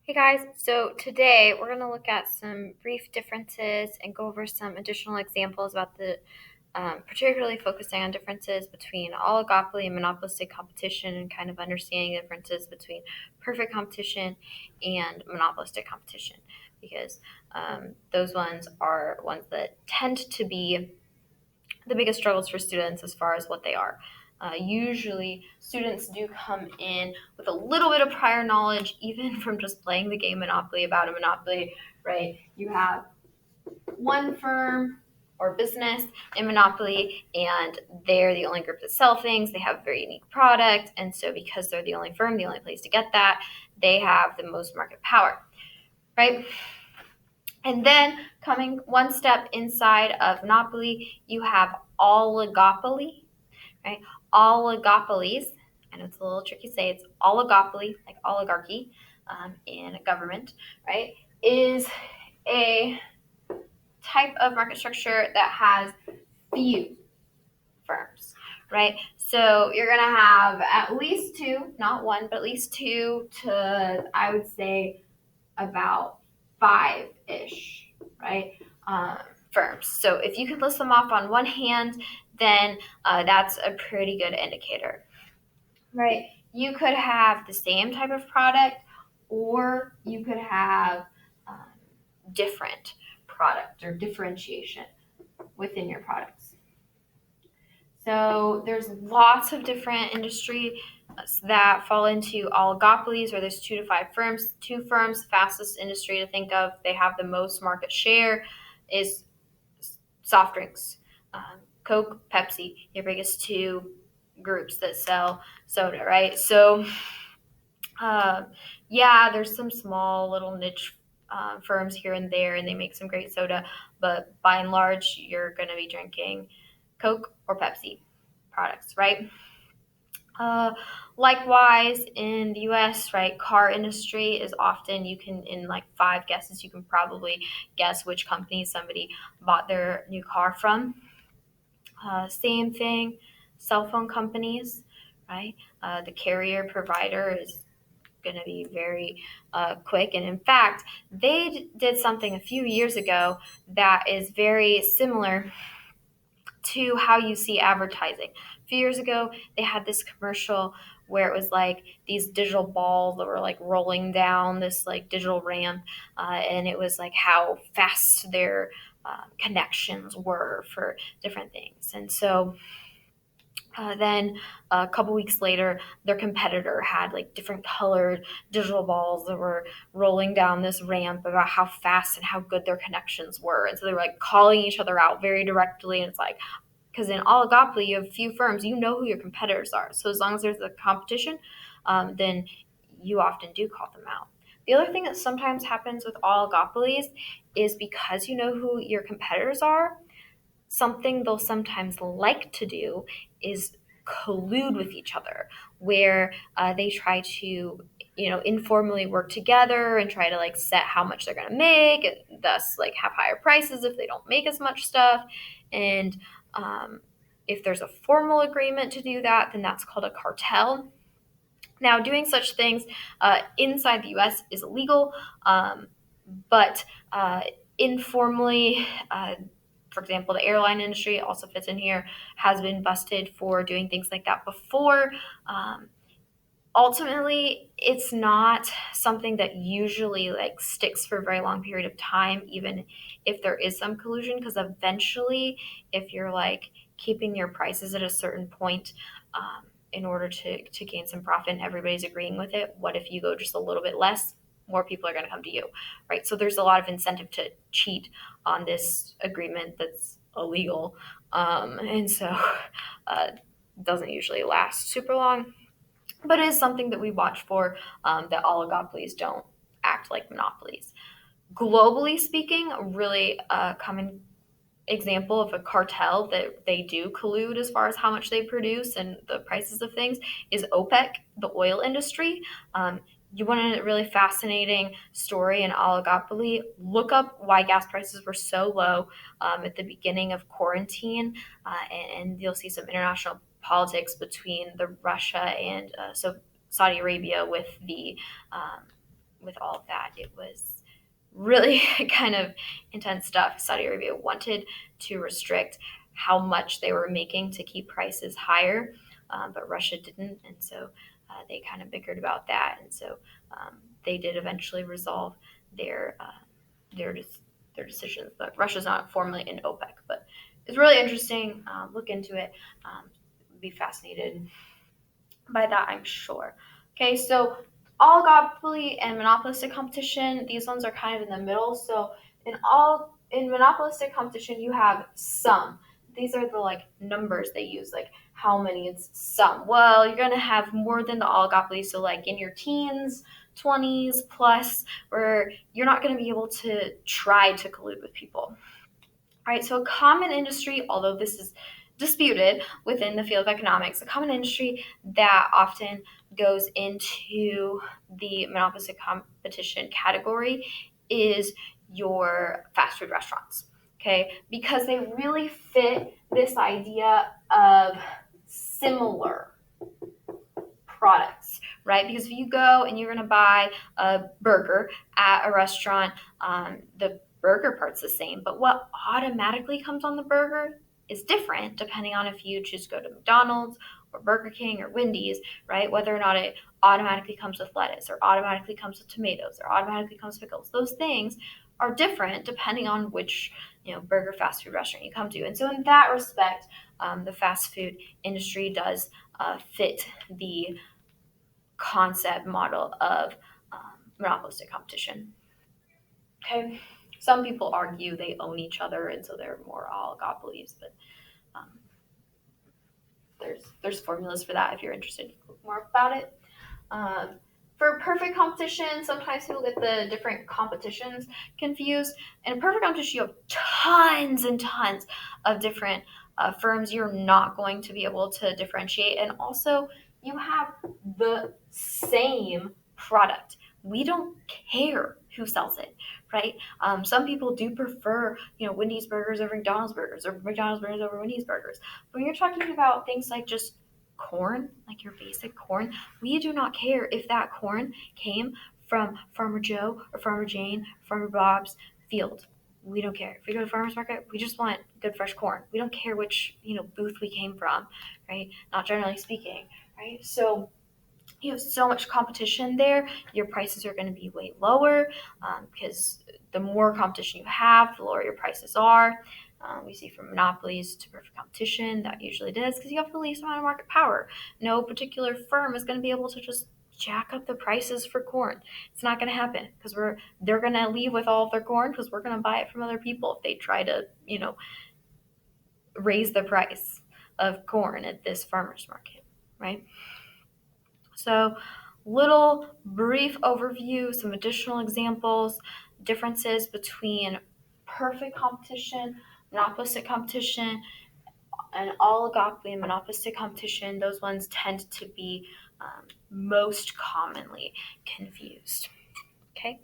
Hey guys, so today we're going to look at some brief differences and go over some additional examples about particularly focusing on differences between oligopoly and monopolistic competition and kind of understanding the differences between perfect competition and monopolistic competition because those ones are ones that tend to be the biggest struggles for students as far as what they are. Usually, students do come in with a little bit of prior knowledge, even from just playing the game Monopoly about a Monopoly, right? You have one firm or business in Monopoly, and they're the only group that sell things. They have a very unique product, and so because they're the only firm, the only place to get that, they have the most market power, right? And then coming one step inside of Monopoly, you have oligopoly, right? Oligopolies, I know it's a little tricky to say, it's oligopoly, like oligarchy in government, right? Is a type of market structure that has few firms, right? So you're going to have at least two, not one, but at least two to, I would say, about five-ish, right? Firms. So if you could list them off on one hand, then that's a pretty good indicator, right? You could have the same type of product, or you could have um, different product or differentiation within your products. So there's lots of different industry that fall into oligopolies, where there's 2 to 5 firms. 2 firms, fastest industry to think of. They have the most market share is soft drinks. Coke, Pepsi, your biggest two groups that sell soda, right? So, uh, yeah, there's some small little niche firms here and there, and they make some great soda, but by and large, you're going to be drinking Coke or Pepsi products, right? Uh, Likewise, in the US, right, car industry is often, you can, in like 5 guesses, you can probably guess which company somebody bought their new car from. Same thing, cell phone companies, right? The carrier provider is going to be very quick. And in fact, they did something a few years ago that is very similar to how you see advertising. A few years ago, they had this commercial where it was like these digital balls that were like rolling down this like digital ramp, and it was like how fast their connections were for different things. And so then a couple weeks later, their competitor had like different colored digital balls that were rolling down this ramp about how fast and how good their connections were. And so they were like calling each other out very directly. And it's like, because in oligopoly, you have few firms, you know who your competitors are. So as long as there's a competition, then you often do call them out. The other thing that sometimes happens with oligopolies is because you know who your competitors are, something they'll sometimes like to do is collude with each other, where they try to informally work together and try to like set how much they're going to make, and thus like have higher prices if they don't make as much stuff. And if there's a formal agreement to do that, then that's called a cartel. Now, doing such things inside the US is illegal, but informally, for example, the airline industry also fits in here, has been busted for doing things like that before. Um, Ultimately, it's not something that usually like sticks for a very long period of time, even if there is some collusion, because eventually, if you're like keeping your prices at a certain point, in order to gain some profit and everybody's agreeing with it, what if you go just a little bit less? More people are going to come to you, right? So there's a lot of incentive to cheat on this agreement that's illegal, and so doesn't usually last super long, but it is something that we watch for, that oligopolies don't act like monopolies. Globally speaking, a really common example of a cartel that they do collude as far as how much they produce and the prices of things is OPEC, the oil industry. You want a really fascinating story in oligopoly, look up why gas prices were so low at the beginning of quarantine, and you'll see some international politics between the Russia and so Saudi Arabia with the with all of that, it was really kind of intense stuff. Saudi Arabia wanted to restrict how much they were making to keep prices higher, but Russia didn't, and so they kind of bickered about that, and so they did eventually resolve their their their decisions. But Russia's not formally in OPEC, but it's really interesting. Look into it. Be fascinated by that, I'm sure. Okay, so oligopoly and monopolistic competition, these ones are kind of in the middle. So in monopolistic competition, you have some. These are the like numbers they use, like how many it's some. Well, you're gonna have more than the oligopoly, so like in your teens, 20s plus, where you're not gonna be able to try to collude with people. All right, so a common industry, although this is disputed within the field of economics, a common industry that often goes into the monopolistic competition category is your fast food restaurants, okay? Because they really fit this idea of similar products, right? Because if you go and you're going to buy a burger at a restaurant, the burger part's the same, but what automatically comes on the burger is different depending on if you choose to go to McDonald's or Burger King or Wendy's, right? Whether or not it automatically comes with lettuce or automatically comes with tomatoes or automatically comes with pickles. Those things are different depending on which burger fast food restaurant you come to. And so in that respect, the fast food industry does fit the concept model of monopolistic competition. Okay, some people argue they own each other, and so they're more oligopolies, but um, there's formulas for that if you're interested to look more about it. Um, for perfect competition, sometimes people get the different competitions confused. In perfect competition, you have tons and tons of different firms. You're not going to be able to differentiate. And also, you have the same product. We don't care who sells it, right? Some people do prefer, Wendy's burgers over McDonald's burgers or McDonald's burgers over Wendy's burgers. But when you're talking about things like just corn, like your basic corn, we do not care if that corn came from Farmer Joe or Farmer Jane, Farmer Bob's field. We don't care. If we go to the farmer's market, we just want good fresh corn. We don't care which, booth we came from, right? Not generally speaking, right? So you have so much competition there, your prices are going to be way lower because the more competition you have, the lower your prices are. We see from monopolies to perfect competition, that usually does because you have the least amount of market power. No particular firm is going to be able to just jack up the prices for corn. It's not going to happen because they're going to leave with all of their corn because we're going to buy it from other people if they try to, raise the price of corn at this farmer's market, right? So, little brief overview, some additional examples, differences between perfect competition, monopolistic competition, and oligopoly and monopolistic competition. Those ones tend to be most commonly confused. Okay.